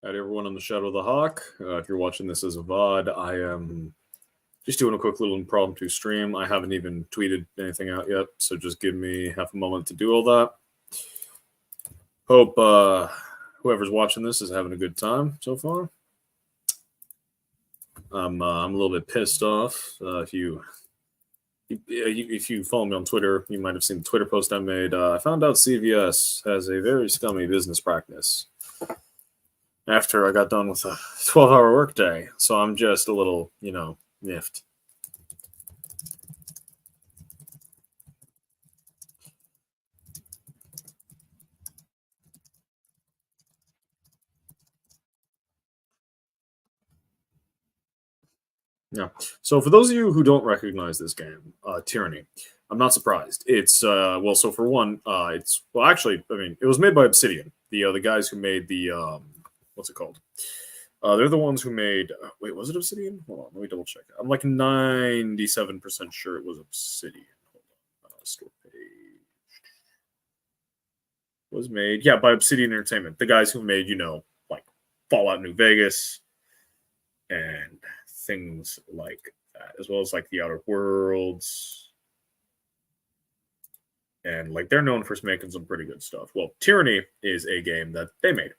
Howdy, everyone on the Shadow of the Hawk. If you're watching this as a VOD, I am just doing a quick little impromptu stream. I haven't even tweeted anything out yet, so just give me half a moment to do all that. Hope whoever's watching this is having a good time so far. I'm a little bit pissed off. If you follow me on Twitter, you might have seen the Twitter post I made. I found out CVS has a very scummy business practice after I got done with a 12-hour workday. So I'm just a little, miffed. Yeah. So for those of you who don't recognize this game, Tyranny, I'm not surprised. It's so for one, it was made by Obsidian, the guys who made the what's it called? They're the ones who made. Wait, was it Obsidian? Hold on, let me double check. I'm like 97% sure it was Obsidian. Hold on, store page was made, by Obsidian Entertainment, the guys who made like Fallout New Vegas and things like that, as well as like the Outer Worlds, and like they're known for making some pretty good stuff. Well, Tyranny is a game that they made.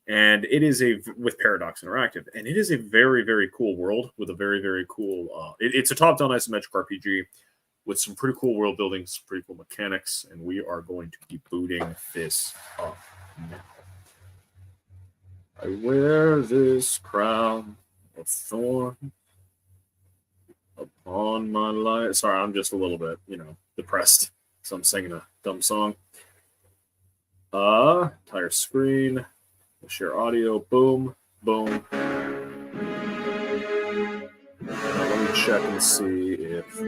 And it is with Paradox Interactive, and it is a very, very cool world with a very, very cool. It's a top-down isometric RPG with some pretty cool world building, some pretty cool mechanics, and we are going to be booting this up now. I wear this crown of thorn upon my life. Sorry, I'm just a little bit, depressed, so I'm singing a dumb song. Entire screen. Share audio, boom, boom. Let me check and see if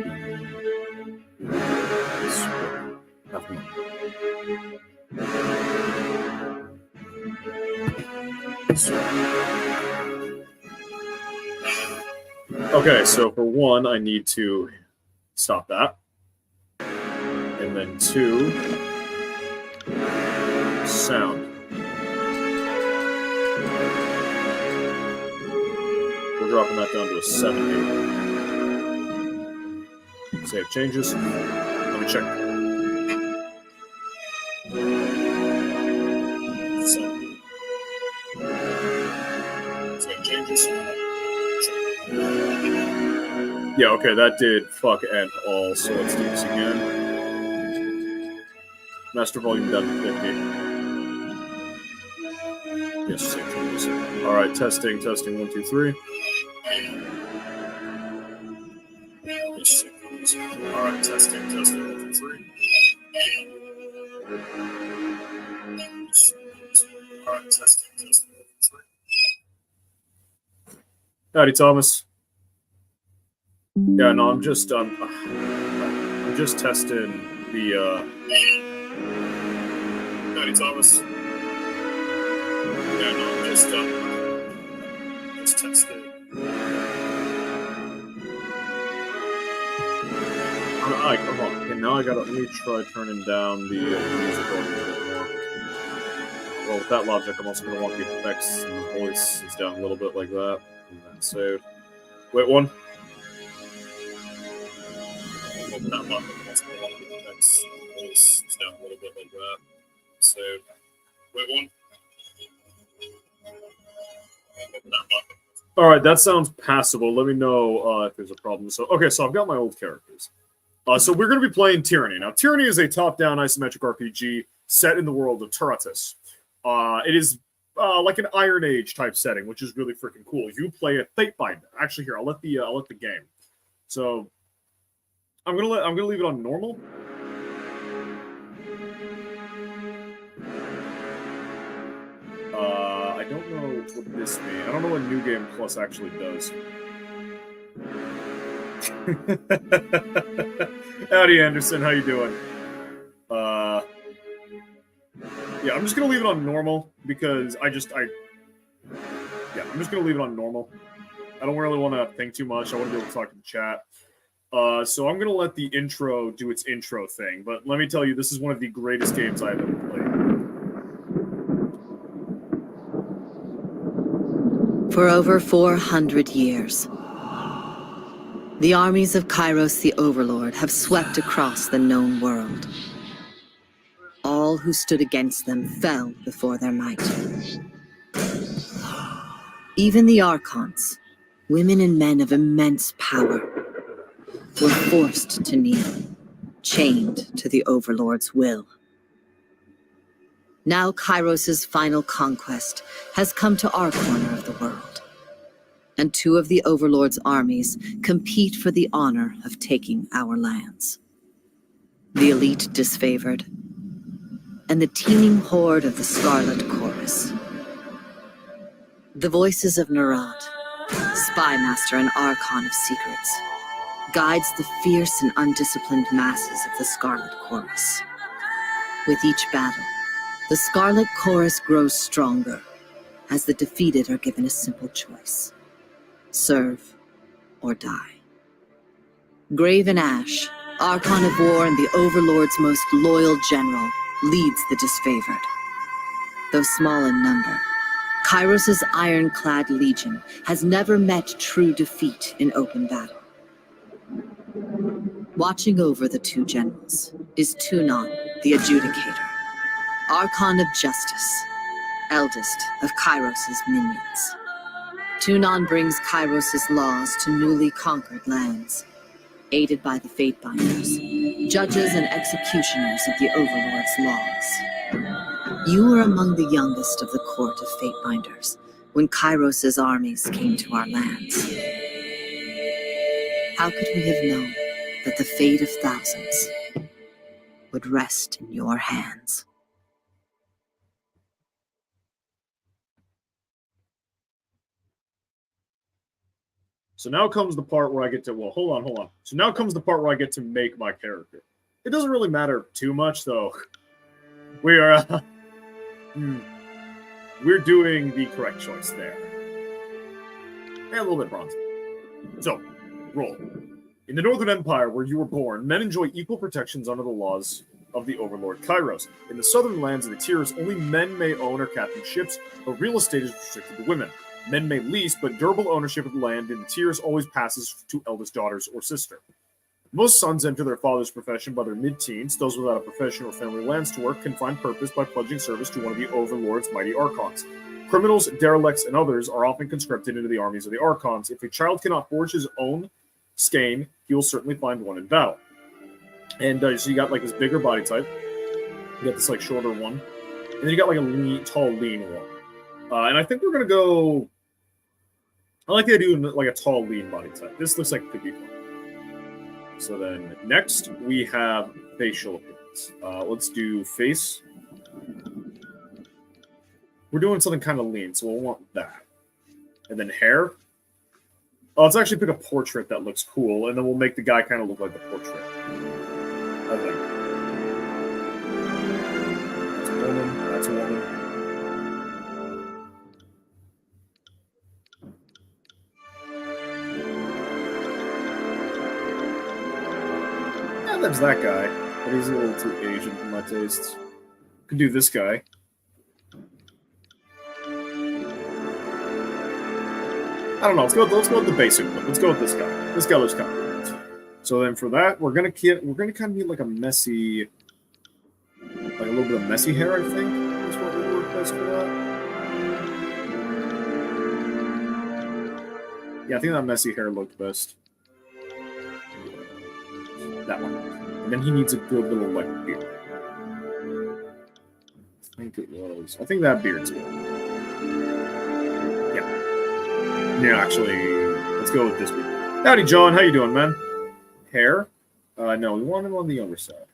Okay, so for one, I need to stop that. And then two, sound. We're dropping that down to a 70. Save changes. Let me check. 70. Save changes. Yeah, okay, that did fuck and all, so let's do this again. Master volume down to 50. Yes, save changes. All right, testing, 1, 2, 3. All right, testing, 1, 2, 3. All right, testing, 1, 2, 3. Howdy, Thomas. Yeah, no, I'm just testing the. Howdy, Thomas. Yeah, no, I'm just testing. Come on. Okay, now let me try turning down the music a little bit more. Well, with that logic, I'm also going to want the effects and the voice is down a little bit like that. And then save. Wait, one. Well, with that logic, I'm also going to want the effects and the voice is down a little bit like that. Save. Wait, one. All right, that sounds passable. Let me know if there's a problem. So I've got my old characters. So we're going to be playing Tyranny. Now, Tyranny is a top-down isometric RPG set in the world of Tyrantus. It is like an Iron Age type setting, which is really freaking cool. You play a Fatebinder. Actually, here I'll let the game. So I'm gonna leave it on normal. I don't know what this means. I don't know what New Game Plus actually does. Howdy, Anderson. How you doing? Yeah, I'm just gonna leave it on normal because I'm just gonna leave it on normal. I don't really want to think too much. I want to be able to talk to the chat. So I'm gonna let the intro do its intro thing. But let me tell you, this is one of the greatest games I've ever played. For over 400 years, the armies of Kairos the Overlord have swept across the known world. All who stood against them fell before their might. Even the Archons, women and men of immense power, were forced to kneel, chained to the Overlord's will. Now Kairos' final conquest has come to our corner of the world, and two of the Overlord's armies compete for the honor of taking our lands. The elite disfavored, and the teeming horde of the Scarlet Chorus. The voices of Narad, spymaster and Archon of secrets, guides the fierce and undisciplined masses of the Scarlet Chorus. With each battle, the Scarlet Chorus grows stronger, as the defeated are given a simple choice: serve or die. Graven Ash, Archon of War and the Overlord's most loyal general, leads the disfavored. Though small in number, Kairos' ironclad legion has never met true defeat in open battle. Watching over the two generals is Tunon, the Adjudicator, Archon of Justice, eldest of Kairos' minions. Tunon brings Kairos' laws to newly conquered lands, aided by the Fatebinders, judges and executioners of the Overlord's laws. You were among the youngest of the court of Fatebinders when Kairos' armies came to our lands. How could we have known that the fate of thousands would rest in your hands? So now comes the part where I get to, well, hold on. So now comes the part where I get to make my character. It doesn't really matter too much, though. We are, we're doing the correct choice there. And a little bit bronzy. So, roll. In the Northern Empire, where you were born, men enjoy equal protections under the laws of the Overlord Kairos. In the southern lands of the Tiers, only men may own or captain ships, but real estate is restricted to women. Men may lease, but durable ownership of land in the Tiers always passes to eldest daughters or sister. Most sons enter their father's profession by their mid-teens. Those without a profession or family lands to work can find purpose by pledging service to one of the Overlord's mighty Archons. Criminals, derelicts, and others are often conscripted into the armies of the Archons. If a child cannot forge his own skein, he will certainly find one in battle. And so you got like this bigger body type. You got this like shorter one. And then you got like a lean, tall, lean one. And I think we're going to go... I like the idea of like a tall, lean body type. This looks like it could be fun. So then next, we have facial appearance. Let's do face. We're doing something kind of lean, so we'll want that. And then hair. Oh, let's actually pick a portrait that looks cool, and then we'll make the guy kind of look like the portrait. I think. That's a woman. That's a woman. There's that guy, but he's a little too Asian for my tastes. Could do this guy. I don't know. Let's go with the basic look. Let's go with this guy. This guy looks kind of cool. So then for that, we're gonna kind of need like a messy, like a little bit of messy hair. I think is what would work best for that. Yeah, I think that messy hair looked best. That one. And then he needs a good little like beard. I think that beard's good. Yeah, actually, let's go with this beard. Howdy, John. How you doing, man? Hair? No, we want him on the younger side.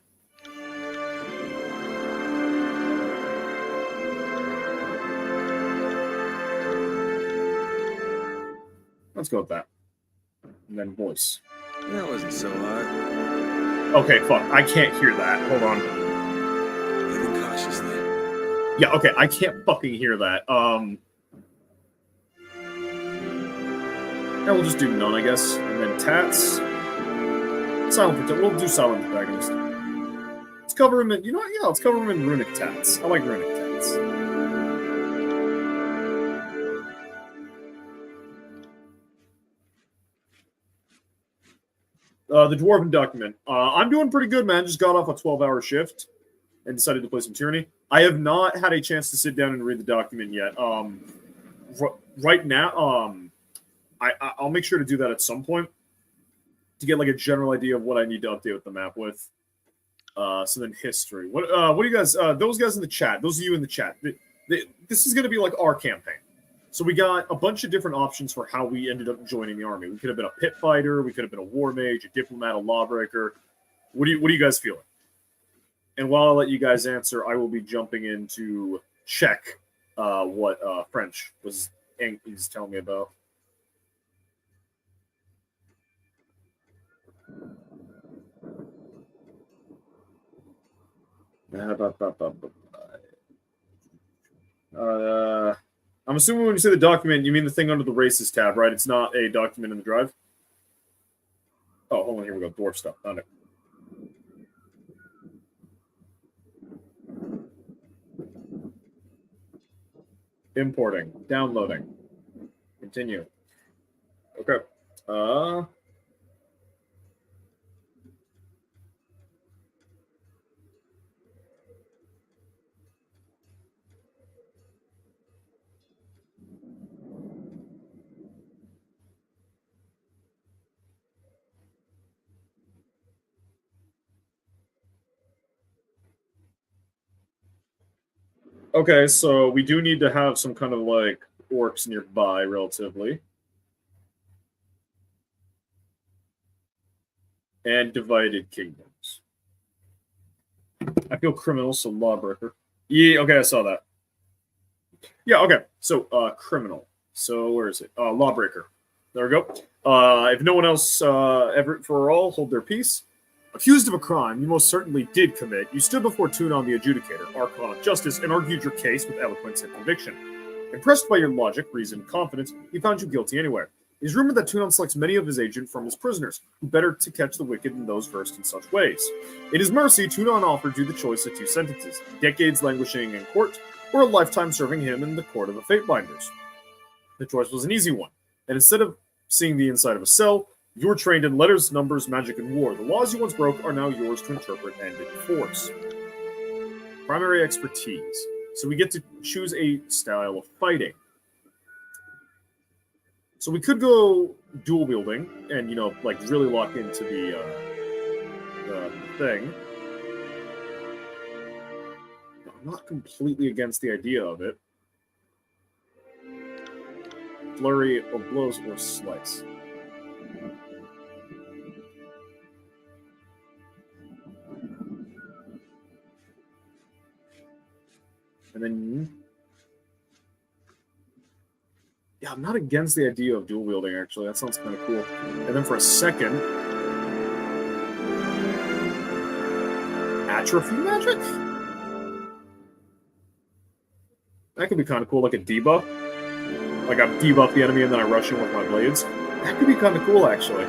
Let's go with that. And then voice. That wasn't so hard. Okay, fuck. I can't hear that. Hold on. Moving cautiously. Yeah, okay. I can't fucking hear that. Yeah, we'll just do none, I guess. And then tats. Silent. We'll do silent protagonist. Let's cover him in. You know what? Yeah, let's cover him in runic tats. I like runic tats. The Dwarven document. I'm doing pretty good, man. Just got off a 12-hour shift and decided to play some Tyranny. I have not had a chance to sit down and read the document yet. Right now, I'll make sure to do that at some point to get like a general idea of what I need to update with the map with. So then history. What do you guys? Those guys in the chat. Those of you in the chat. This is going to be like our campaign. So we got a bunch of different options for how we ended up joining the army. We could have been a pit fighter. We could have been a war mage, a diplomat, a lawbreaker. What do you guys feeling? And while I let you guys answer, I will be jumping in to check what French is telling me about. I'm assuming when you say the document, you mean the thing under the races tab, right? It's not a document in the drive. Oh, hold on. Here we go. Dwarf stuff. Found it. Importing. Downloading. Continue. Okay. Okay, so we do need to have some kind of like orcs nearby relatively. And divided kingdoms. I feel criminal, so lawbreaker. Yeah, okay, I saw that. Yeah, okay. So criminal. So where is it? Lawbreaker. There we go. If no one else ever for all hold their peace. Accused of a crime you most certainly did commit, you stood before Tunon the Adjudicator, Archon of Justice, and argued your case with eloquence and conviction. Impressed by your logic, reason, and confidence, he found you guilty anyway. It is rumored that Tunon selects many of his agents from his prisoners, who better to catch the wicked than those versed in such ways. In his mercy, Tunon offered you the choice of two sentences, decades languishing in court, or a lifetime serving him in the court of the Fatebinders. The choice was an easy one, and instead of seeing the inside of a cell, you were trained in letters, numbers, magic, and war. The laws you once broke are now yours to interpret and enforce. Primary expertise. So we get to choose a style of fighting. So we could go dual wielding and, like really lock into the thing. I'm not completely against the idea of it. Flurry of blows or slice. And then, yeah, I'm not against the idea of dual wielding, actually. That sounds kind of cool. And then for a second, atrophy magic? That could be kind of cool, like a debuff. Like I debuff the enemy and then I rush in with my blades. That could be kind of cool, actually.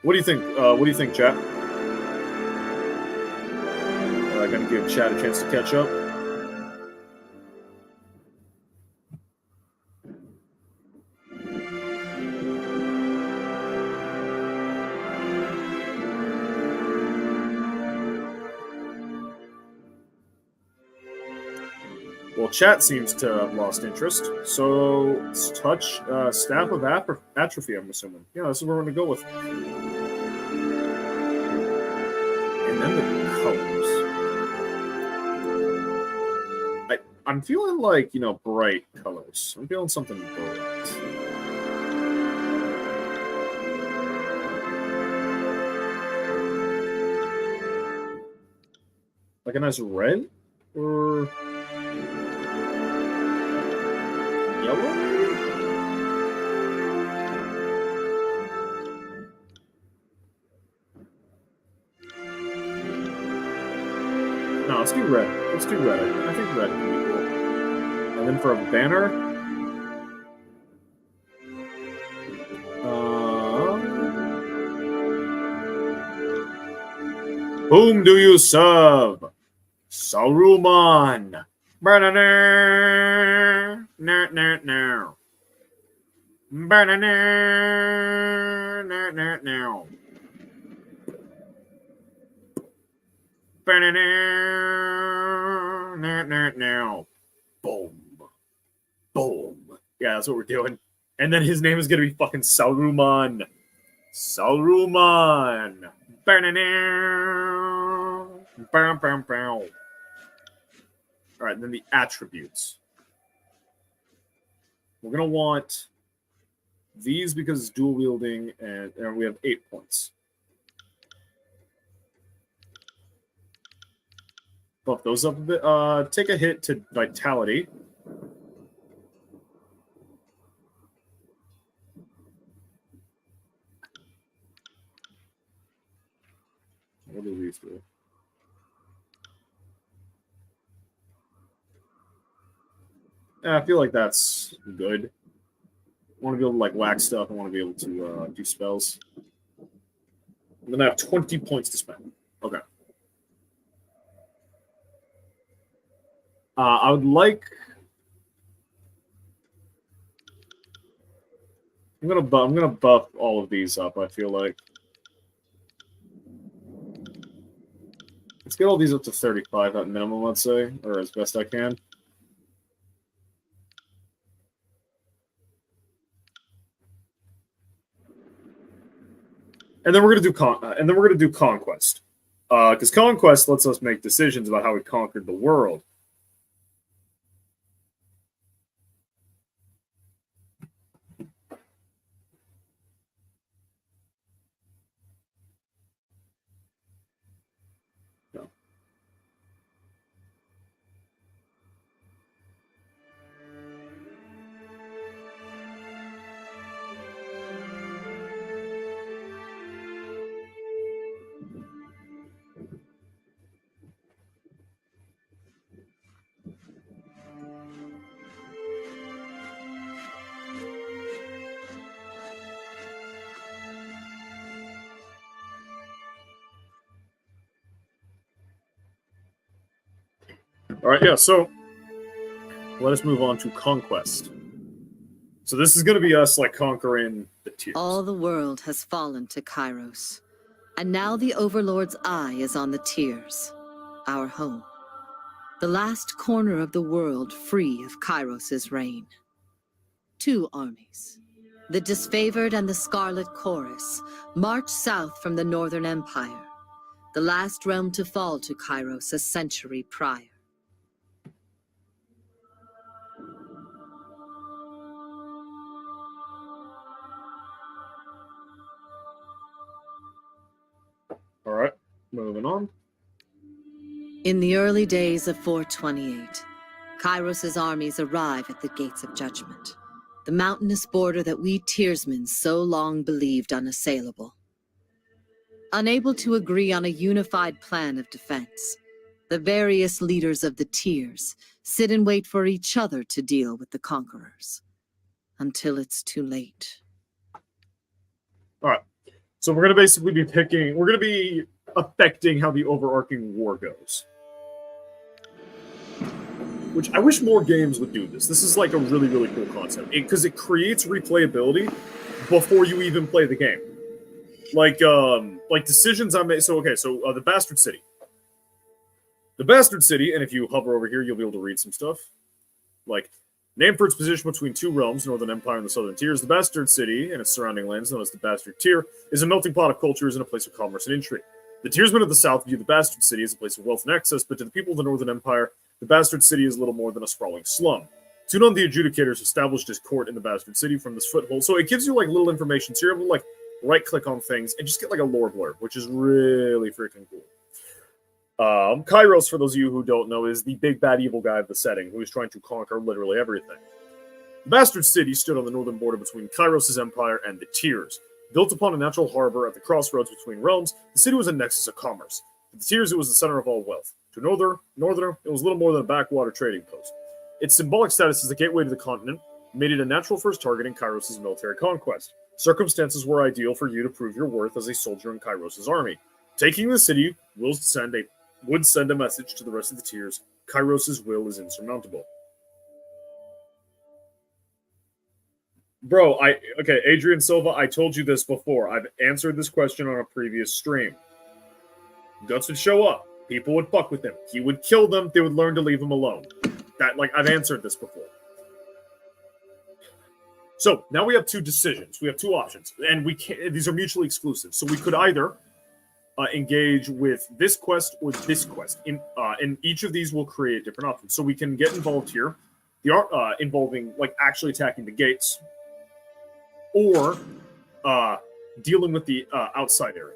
What do you think? What do you think, chat? Gonna give chat a chance to catch up. Well, chat seems to have lost interest. So let's touch Staff of Atrophy, I'm assuming. Yeah, this is where we're going to go with. And then the colors. I'm feeling like, bright colors. I'm feeling something bright. Like a nice red? Or yellow? No, let's do red. Let's do red. I think red would be cool. And then for a banner, whom do you serve? Saruman. Now. Now. Boom. Boom. Yeah, that's what we're doing. And then his name is going to be fucking Saruman. Saruman. All right, then the attributes. We're going to want these because it's dual wielding, and we have 8 points. Buff those up a bit. Take a hit to vitality. What do these do? I feel like that's good. I want to be able to like whack stuff. I want to be able to do spells. I'm gonna have 20 points to spend. Okay. I would like. I'm gonna buff all of these up. I feel like. Let's get all these up to 35 at minimum, let's say, or as best I can. And then we're gonna do conquest, because conquest lets us make decisions about how we conquered the world. No. All right, yeah. So let us move on to conquest. So this is going to be us like conquering the tiers. All the world has fallen to Kairos, and now the Overlord's eye is on the tiers, our home. The last corner of the world free of Kairos's reign. 2 armies, the Disfavored and the Scarlet Chorus, march south from the Northern Empire, the last realm to fall to Kairos a century prior. All right, moving on. In the early days of 428, Kairos's armies arrive at the Gates of Judgment, the mountainous border that we Tiersmen so long believed unassailable. Unable to agree on a unified plan of defense, the various leaders of the Tiers sit and wait for each other to deal with the conquerors, until it's too late. All right, so we're going to basically be picking. We're going to be affecting how the overarching war goes. Which I wish more games would do this. This is like a really, really cool concept because it creates replayability before you even play the game. Like decisions I made. So the Bastard City. The Bastard City, and if you hover over here, you'll be able to read some stuff. Like, named for its position between 2 realms, Northern Empire and the Southern Tiers, the Bastard City and its surrounding lands, known as the Bastard Tier, is a melting pot of cultures and a place of commerce and intrigue. The Tiersmen of the South view the Bastard City as a place of wealth and access, but to the people of the Northern Empire, the Bastard City is little more than a sprawling slum. Tunon the Adjudicators established his court in the Bastard City from this foothold, so it gives you like little information, so you're able to like right-click on things and just get like a lore blurb, which is really freaking cool. Kairos, for those of you who don't know, is the big bad evil guy of the setting who is trying to conquer literally everything. The Bastard City stood on the northern border between Kairos' empire and the Tiers. Built upon a natural harbor at the crossroads between realms, the city was a nexus of commerce. To the Tiers, it was the center of all wealth. To Northerner, it was little more than a backwater trading post. Its symbolic status as the gateway to the continent made it a natural first target in Kairos' military conquest. Circumstances were ideal for you to prove your worth as a soldier in Kairos' army. Taking the city would send a message to the rest of the Tiers. Kairos' will is insurmountable. Bro, okay, Adrian Silva, I told you this before. I've answered this question on a previous stream. Guts would show up. People would fuck with him. He would kill them. They would learn to leave him alone. I've answered this before. So now we have two decisions. We have two options, and these are mutually exclusive. So we could either engage with this quest or this quest. And each of these will create different options. So we can get involved here, involving like actually attacking the gates, or dealing with the outside area.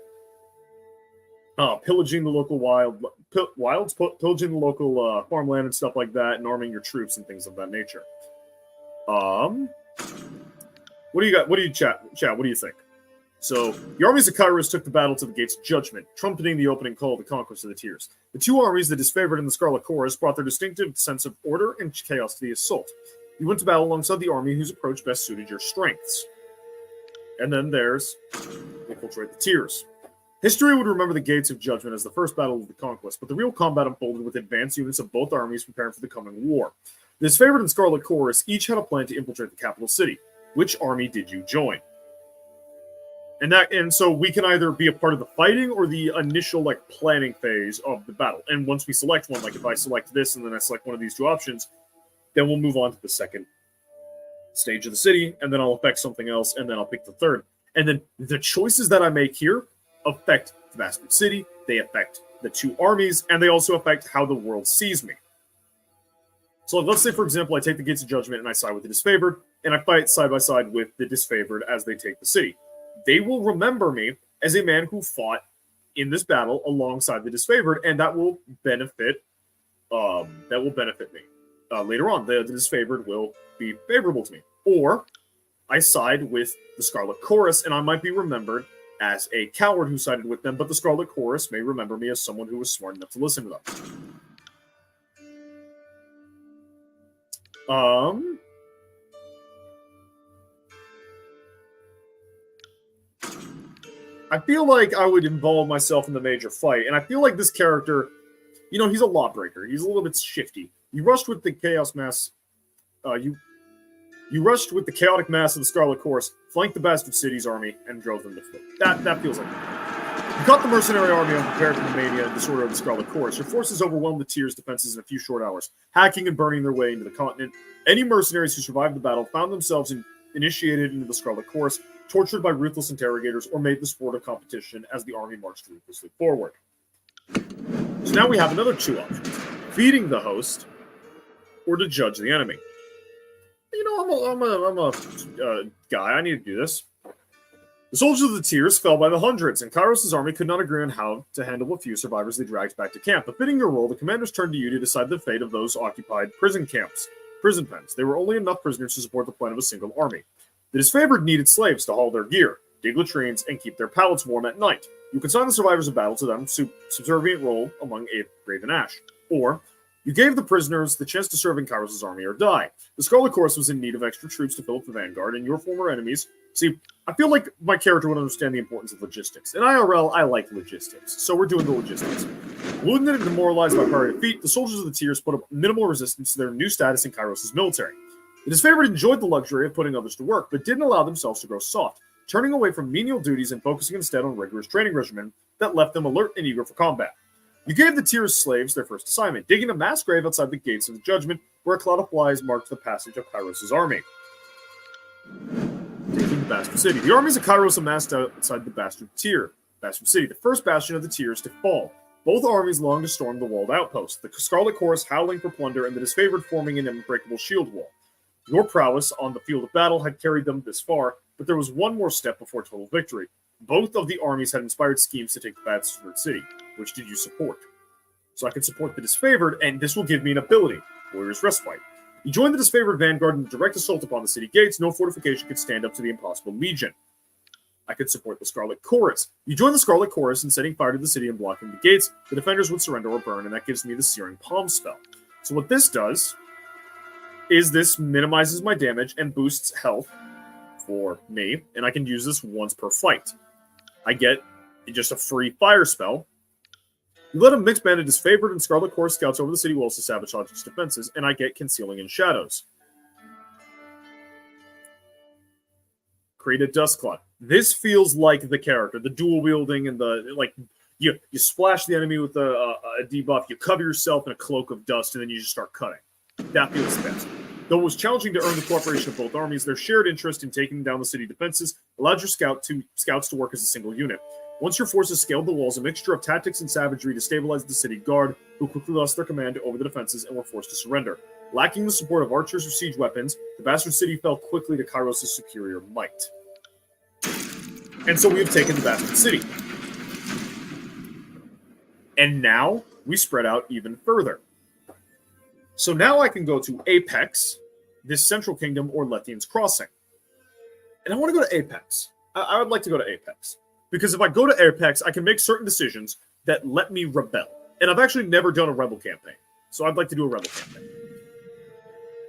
Pillaging the local pillaging the local farmland and stuff like that, and arming your troops and things of that nature. What do you got? What do you chat? What do you think? So the armies of Kairos took the battle to the Gates of Judgment, trumpeting the opening call of the conquest of the Tears. The two armies, the Disfavored and the Scarlet Chorus, brought their distinctive sense of order and chaos to the assault. You went to battle alongside the army whose approach best suited your strengths. And then there's Infiltrate the Tears. History would remember the Gates of Judgment as the first battle of the conquest, but the real combat unfolded with advanced units of both armies preparing for the coming war. The Disfavored and Scarlet Chorus each had a plan to infiltrate the capital city. Which army did you join? And so we can either be a part of the fighting or the initial like planning phase of the battle. And once we select one, like if I select this and then I select one of these two options, then we'll move on to the second stage of the city, and then I'll affect something else, and then I'll pick the third. And then the choices that I make here affect the Bastard City, they affect the two armies, and they also affect how the world sees me. So let's say, for example, I take the Gates of Judgment and I side with the Disfavored, and I fight side by side with the Disfavored as they take the city. They will remember me as a man who fought in this battle alongside the Disfavored, and that will benefit me. Later on, the Disfavored will be favorable to me. Or I side with the Scarlet Chorus, and I might be remembered as a coward who sided with them, but the Scarlet Chorus may remember me as someone who was smart enough to listen to them. I feel like I would involve myself in the major fight, and I feel like this character, he's a lawbreaker. He's a little bit shifty. You rushed with the chaos mass. You rushed with the chaotic mass of the Scarlet Chorus, flanked the Bastard City's army, and drove them to foot. That feels like it. You caught the mercenary army unprepared for the mania and disorder of the Scarlet Chorus. Your forces overwhelmed the Tears' defenses in a few short hours, hacking and burning their way into the continent. Any mercenaries who survived the battle found themselves initiated into the Scarlet Chorus, tortured by ruthless interrogators, or made the sport of competition as the army marched ruthlessly forward. So now we have another two options: feeding the host, or to judge the enemy. I'm a guy. I need to do this. The soldiers of the Tears fell by the hundreds, and Kairos' army could not agree on how to handle the few survivors they dragged back to camp. Befitting your role, the commanders turned to you to decide the fate of those occupied prison pens. There were only enough prisoners to support the plan of a single army. The Disfavored needed slaves to haul their gear, dig latrines, and keep their pallets warm at night. You consigned the survivors of battle to them, subservient role among Raven Ash. Or, you gave the prisoners the chance to serve in Kairos' army or die. The Scarlet Chorus was in need of extra troops to fill up the vanguard, and your former enemies... See, I feel like my character would understand the importance of logistics. In IRL, I like logistics, so we're doing the logistics. Wounded and demoralized by prior defeat, the soldiers of the Tears put up minimal resistance to their new status in Kairos' military. The Disfavored enjoyed the luxury of putting others to work, but didn't allow themselves to grow soft, turning away from menial duties and focusing instead on rigorous training regimen that left them alert and eager for combat. You gave the Tears slaves their first assignment, digging a mass grave outside the Gates of the Judgment, where a cloud of flies marked the passage of Kairos' army. Taking the Bastard City. The armies of Kairos amassed outside the Bastard City, the first bastion of the Tears to fall. Both armies longed to storm the walled outpost, the Scarlet Chorus howling for plunder and the Disfavored forming an unbreakable shield wall. Your prowess on the field of battle had carried them this far, but there was one more step before total victory. Both of the armies had inspired schemes to take the Bastard City. Which did you support? So I can support the Disfavored, and this will give me an ability, Warrior's Respite. You joined the Disfavored vanguard in a direct assault upon the city gates. No fortification could stand up to the impossible legion. I could support the Scarlet Chorus. You joined the Scarlet Chorus in setting fire to the city and blocking the gates. The defenders would surrender or burn, and that gives me the Searing Palm spell. So what this does is this minimizes my damage and boosts health for me, and I can use this once per fight. I get just a free fire spell. You let a mixed band of Disfavored and Scarlet Chorus scouts over the city walls to sabotage its defenses, and I get Concealing in Shadows. create a dust cloud. This feels like the character, the dual wielding and the like. You splash the enemy with a debuff, you cover yourself in a cloak of dust, and then you just start cutting. That feels best. Though it was challenging to earn the cooperation of both armies, their shared interest in taking down the city defenses allowed your scouts to work as a single unit. Once your forces scaled the walls, a mixture of tactics and savagery destabilized the city guard, who quickly lost their command over the defenses and were forced to surrender. Lacking the support of archers or siege weapons, the bastard city fell quickly to Kairos' superior might. And so we have taken the bastard city. And now we spread out even further. So now I can go to Apex, this Central Kingdom, or Lethian's Crossing. And I want to go to Apex. I would like to go to Apex. Because if I go to Apex, I can make certain decisions that let me rebel. And I've actually never done a rebel campaign. So I'd like to do a rebel campaign.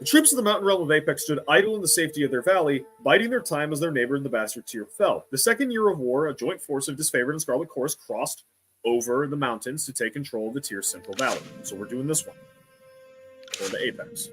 The troops of the mountain realm of Apex stood idle in the safety of their valley, biding their time as their neighbor in the bastard tier fell. The second year of war, a joint force of Disfavored and Scarlet Chorus crossed over the mountains to take control of the tier's central valley. So we're doing this one. Going to Apex.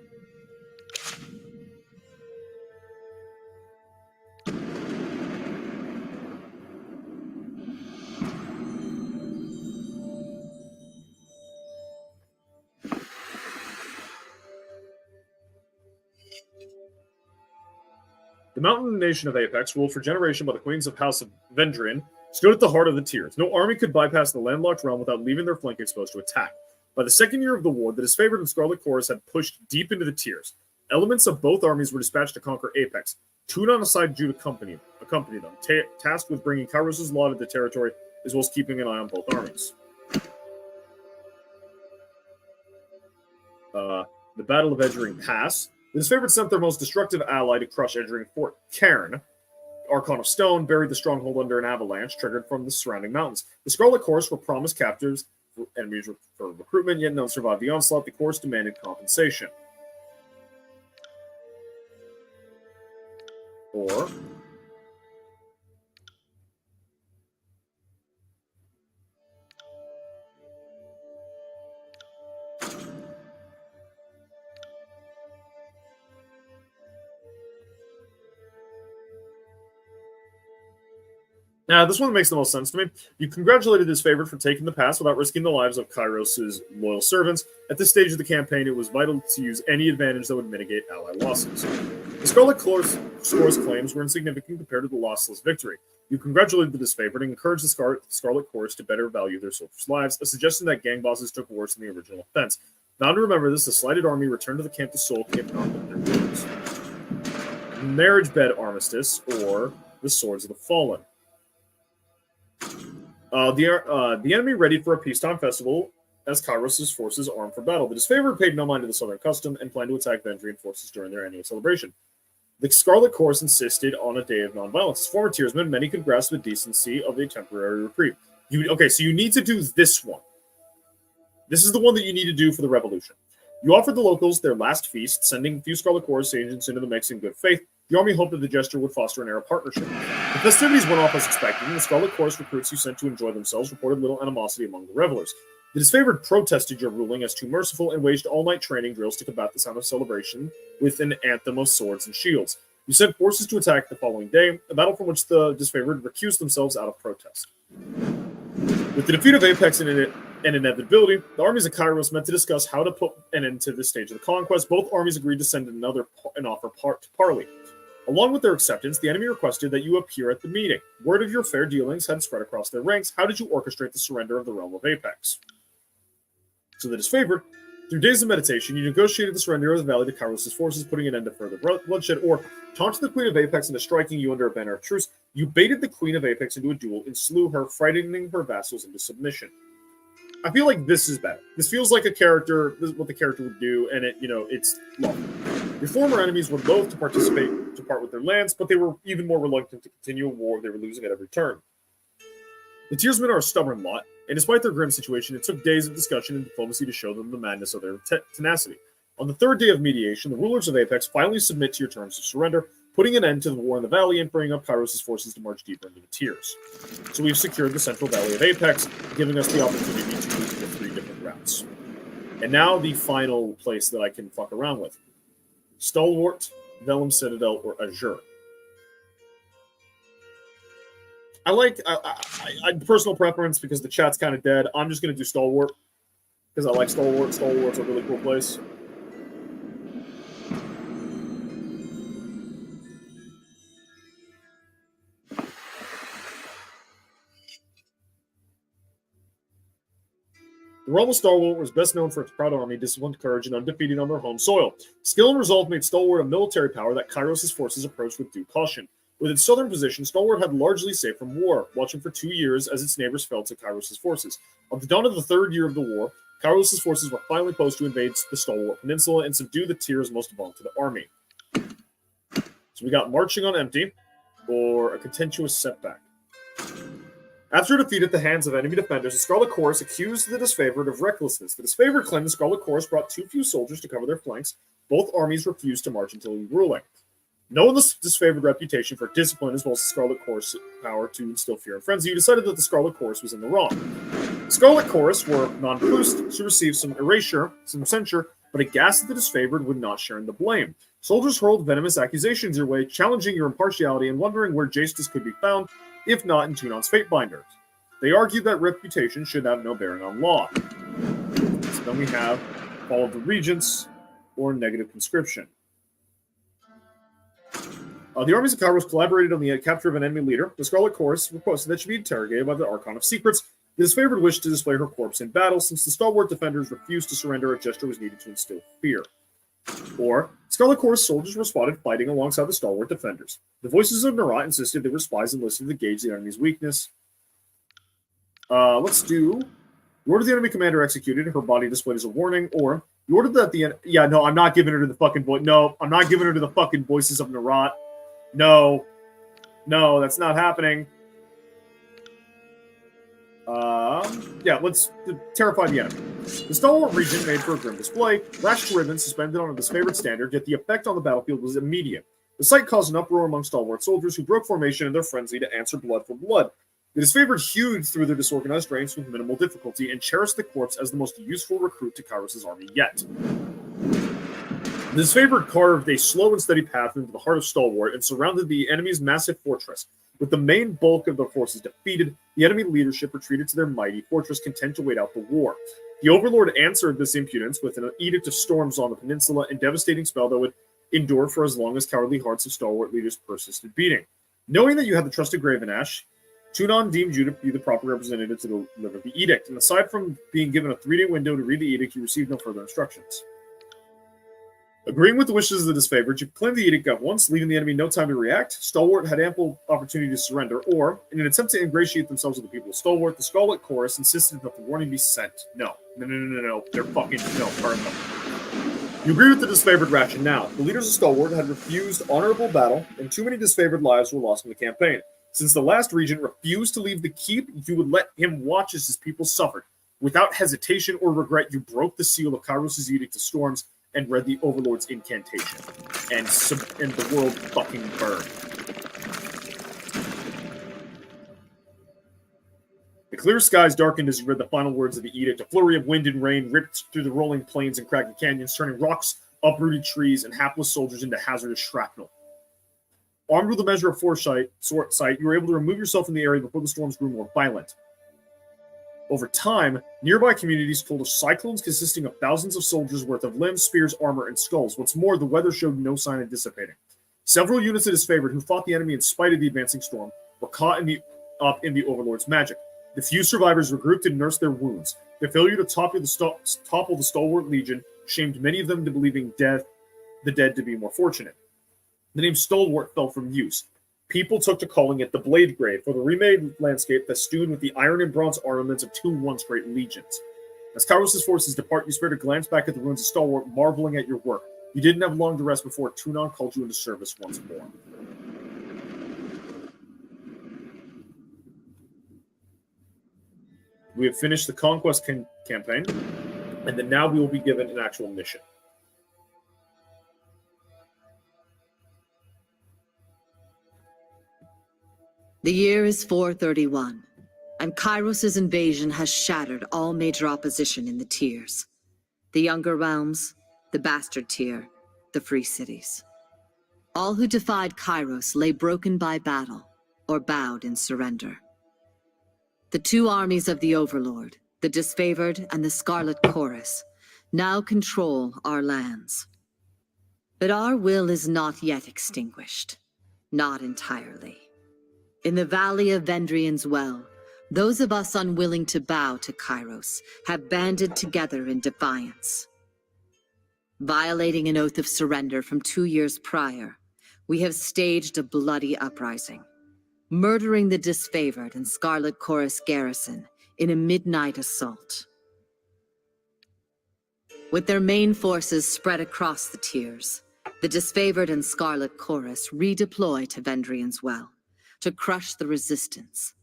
The mountain nation of Apex, ruled for generation by the queens of House of Vendrian, stood at the heart of the tiers. No army could bypass the landlocked realm without leaving their flank exposed to attack. By the second year of the war, the Disfavored and Scarlet Chorus had pushed deep into the tiers. Elements of both armies were dispatched to conquer Apex. Two on a side to accompany them, tasked with bringing Kairos' law to the territory, as well as keeping an eye on both armies. The Battle of Edgering Pass. The Disfavored sent their most destructive ally to crush Edgering Fort, Cairn. Archon of Stone buried the stronghold under an avalanche triggered from the surrounding mountains. The Scarlet Chorus were promised captives for enemies for recruitment, yet none survived the onslaught. The Chorus demanded compensation. Or now, this one makes the most sense to me. You congratulated this favorite for taking the pass without risking the lives of Kairos' loyal servants. At this stage of the campaign, it was vital to use any advantage that would mitigate ally losses. The Scarlet Chorus claims were insignificant compared to the lossless victory. You congratulated the disfavored and encouraged the Scarlet Chorus to better value their soldiers' lives, a suggestion that gang bosses took worse than the original offense. Bound to remember this, the slighted army returned to the camp to Sulk, if not with their wounds. Marriage Bed Armistice, or the Swords of the Fallen. The enemy readied for a peacetime festival as Kairos' forces armed for battle. The disfavored paid no mind to the southern custom and planned to attack Vendrian forces during their annual celebration. The Scarlet Chorus insisted on a day of nonviolence. As former tiersmen, many could grasp the decency of a temporary reprieve. So you need to do this one. This is the one that you need to do for the revolution. You offered the locals their last feast, sending a few Scarlet Chorus agents into the mix in good faith. The army hoped that the gesture would foster an era partnership. The festivities went off as expected, and the Scarlet Chorus recruits you sent to enjoy themselves reported little animosity among the revelers. The disfavored protested your ruling as too merciful and waged all-night training drills to combat the sound of celebration with an anthem of swords and shields. You sent forces to attack the following day, a battle from which the disfavored recused themselves out of protest. With the defeat of Apex and inevitability, the armies of Kairos met to discuss how to put an end to this stage of the conquest. Both armies agreed to send an offer to parley. Along with their acceptance, the enemy requested that you appear at the meeting. Word of your fair dealings had spread across their ranks. How did you orchestrate the surrender of the realm of Apex? So the disfavored, through days of meditation, you negotiated the surrender of the valley to Kairos' forces, putting an end to further bloodshed, or taunted the Queen of Apex into striking you under a banner of truce. You baited the Queen of Apex into a duel and slew her, frightening her vassals into submission. I feel like this is better. This feels like this is what the character would do, and it's lawful. Your former enemies were loath to part with their lands, but they were even more reluctant to continue a war they were losing at every turn. The Tiersmen are a stubborn lot, and despite their grim situation, it took days of discussion and diplomacy to show them the madness of their tenacity. On the third day of mediation, the rulers of Apex finally submit to your terms of surrender, putting an end to the war in the valley and bringing up Kairos' forces to march deeper into the tiers. So we've secured the central valley of Apex, giving us the opportunity to move to 3 different routes. And now the final place that I can fuck around with. Stalwart, Vellum Citadel, or Azure. I personal preference because the chat's kind of dead. I'm just gonna do Stalwart because I like Stalwart. Stalwart's a really cool place. The realm of Stalwart was best known for its proud army, disciplined courage, and undefeated on their home soil. Skill and resolve made Stalwart a military power that Kairos' forces approached with due caution. With its southern position, Stalwart had largely saved from war, watching for 2 years as its neighbors fell to Kairos' forces. On the dawn of the third year of the war, Kairos' forces were finally posed to invade the Stalwart Peninsula and subdue the tiers most vaunted army. So we got marching on empty, or a contentious setback. After a defeat at the hands of enemy defenders, the Scarlet Chorus accused the disfavored of recklessness. The disfavored claimed the Scarlet Chorus brought too few soldiers to cover their flanks. Both armies refused to march until ruling. Knowing the disfavored reputation for discipline as well as the Scarlet Chorus' power to instill fear and frenzy, he decided that the Scarlet Chorus was in the wrong. The Scarlet Chorus were nonplussed to receive some erasure, some censure, but aghast that the disfavored would not share in the blame. Soldiers hurled venomous accusations your way, challenging your impartiality and wondering where justice could be found, if not in Tunon's fate binders. They argued that reputation should have no bearing on law. So then we have Fall of the Regents, or negative conscription. The armies of Kairos collaborated on the capture of an enemy leader. The Scarlet Chorus requested that she be interrogated by the Archon of Secrets. The disfavored wished to display her corpse in battle, since the stalwart defenders refused to surrender. A gesture was needed to instill fear. Or, Scarlet Chorus soldiers were spotted fighting alongside the stalwart defenders. The voices of Narat insisted they were spies and listed to gauge the enemy's weakness. Let's do... You ordered the enemy commander executed, her body displayed as a warning, or you ordered that the... Yeah, no, I'm not giving her to the fucking voice. No, I'm not giving her to the fucking voices of Narat. No. No, that's not happening. Yeah, let's terrify the enemy. The stalwart regent made for a grim display, lashed ribbons suspended on his favorite standard, yet the effect on the battlefield was immediate. The sight caused an uproar among stalwart soldiers who broke formation in their frenzy to answer blood for blood. The disfavored hewed through their disorganized ranks with minimal difficulty and cherished the corpse as the most useful recruit to Kairos' army yet. The disfavored carved a slow and steady path into the heart of Stalwart and surrounded the enemy's massive fortress. With the main bulk of their forces defeated, the enemy leadership retreated to their mighty fortress, content to wait out the war. The Overlord answered this impudence with an edict of storms on the peninsula, a devastating spell that would endure for as long as cowardly hearts of Stalwart leaders persisted beating. Knowing that you had the trusted Graven Ash, Tunon deemed you to be the proper representative to deliver the edict, and aside from being given a 3-day window to read the edict, you received no further instructions. Agreeing with the wishes of the disfavored, you proclaimed the edict at once, leaving the enemy no time to react. Stalwart had ample opportunity to surrender, or, in an attempt to ingratiate themselves with the people of Stalwart, the Scarlet Chorus insisted that the warning be sent. No. They're fucking... No, burn them. You agree with the disfavored rationale. The leaders of Stalwart had refused honorable battle, and too many disfavored lives were lost in the campaign. Since the last regent refused to leave the keep, you would let him watch as his people suffered. Without hesitation or regret, you broke the seal of Kairos' edict to storms and read the Overlord's incantation. And the world fucking burned. The clear skies darkened as you read the final words of the edict. A flurry of wind and rain ripped through the rolling plains and craggy canyons, turning rocks, uprooted trees, and hapless soldiers into hazardous shrapnel. Armed with a measure of foresight, you were able to remove yourself from the area before the storms grew more violent. Over time, nearby communities told of cyclones consisting of thousands of soldiers' worth of limbs, spears, armor, and skulls. What's more, the weather showed no sign of dissipating. Several units of disfavored who fought the enemy in spite of the advancing storm were caught up in the Overlord's magic. The few survivors regrouped to nurse their wounds. The failure to topple the Stalwart Legion shamed many of them into believing the dead to be more fortunate. The name Stalwart fell from use. People took to calling it the Blade Grave for the remade landscape festooned with the iron and bronze armaments of two once great legions. As Kairos' forces depart, you spared a glance back at the ruins of Stalwart, marveling at your work. You didn't have long to rest before Tunon called you into service once more. We have finished the conquest campaign, and then now we will be given an actual mission. The year is 431, and Kairos' invasion has shattered all major opposition in the tiers. The Younger Realms, the Bastard Tier, the Free Cities. All who defied Kairos lay broken by battle, or bowed in surrender. The two armies of the Overlord, the Disfavored and the Scarlet Chorus, now control our lands. But our will is not yet extinguished. Not entirely. In the Valley of Vendrian's Well, those of us unwilling to bow to Kairos have banded together in defiance. Violating an oath of surrender from 2 years prior, we have staged a bloody uprising, murdering the Disfavored and Scarlet Chorus garrison in a midnight assault. With their main forces spread across the tiers, the Disfavored and Scarlet Chorus redeploy to Vendrian's Well to crush the resistance.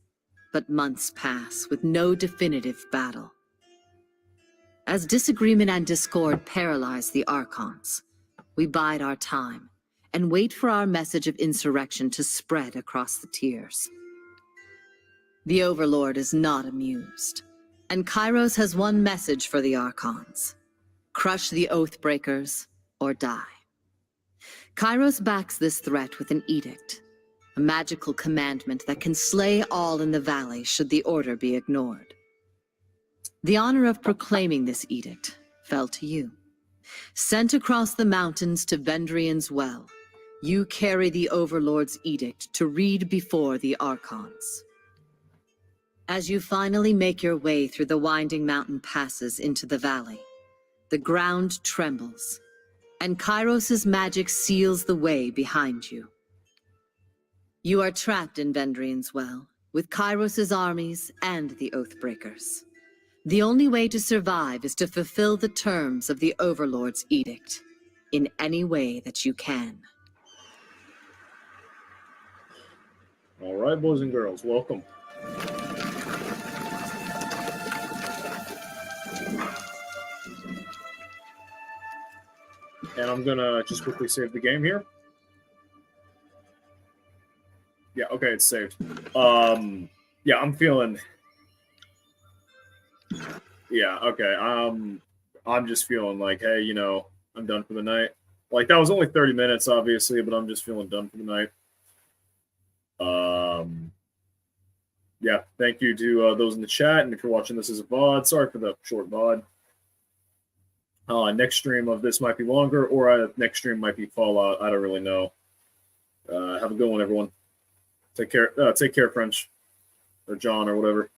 But months pass with no definitive battle. As disagreement and discord paralyze the Archons, we bide our time and wait for our message of insurrection to spread across the tiers. The Overlord is not amused, and Kairos has one message for the Archons: crush the Oathbreakers or die. Kairos backs this threat with an edict, a magical commandment that can slay all in the valley should the order be ignored. The honor of proclaiming this edict fell to you. Sent across the mountains to Vendrian's Well, you carry the Overlord's edict to read before the Archons. As you finally make your way through the winding mountain passes into the valley, the ground trembles, and Kairos' magic seals the way behind you. You are trapped in Vendrian's Well, with Kairos' armies and the Oathbreakers. The only way to survive is to fulfill the terms of the Overlord's edict, in any way that you can. All right, boys and girls, welcome. And I'm gonna just quickly save the game here. Yeah, okay, it's saved. Yeah, I'm feeling. Yeah, okay. I'm just feeling like, hey, you know, I'm done for the night. Like, that was only 30 minutes, obviously, but I'm just feeling done for the night. Yeah, thank you to those in the chat, and if you're watching this as a VOD, sorry for the short VOD. Next stream of this might be longer, or next stream might be Fallout. I don't really know. Have a good one, everyone. Take care. Take care, French, or John, or whatever.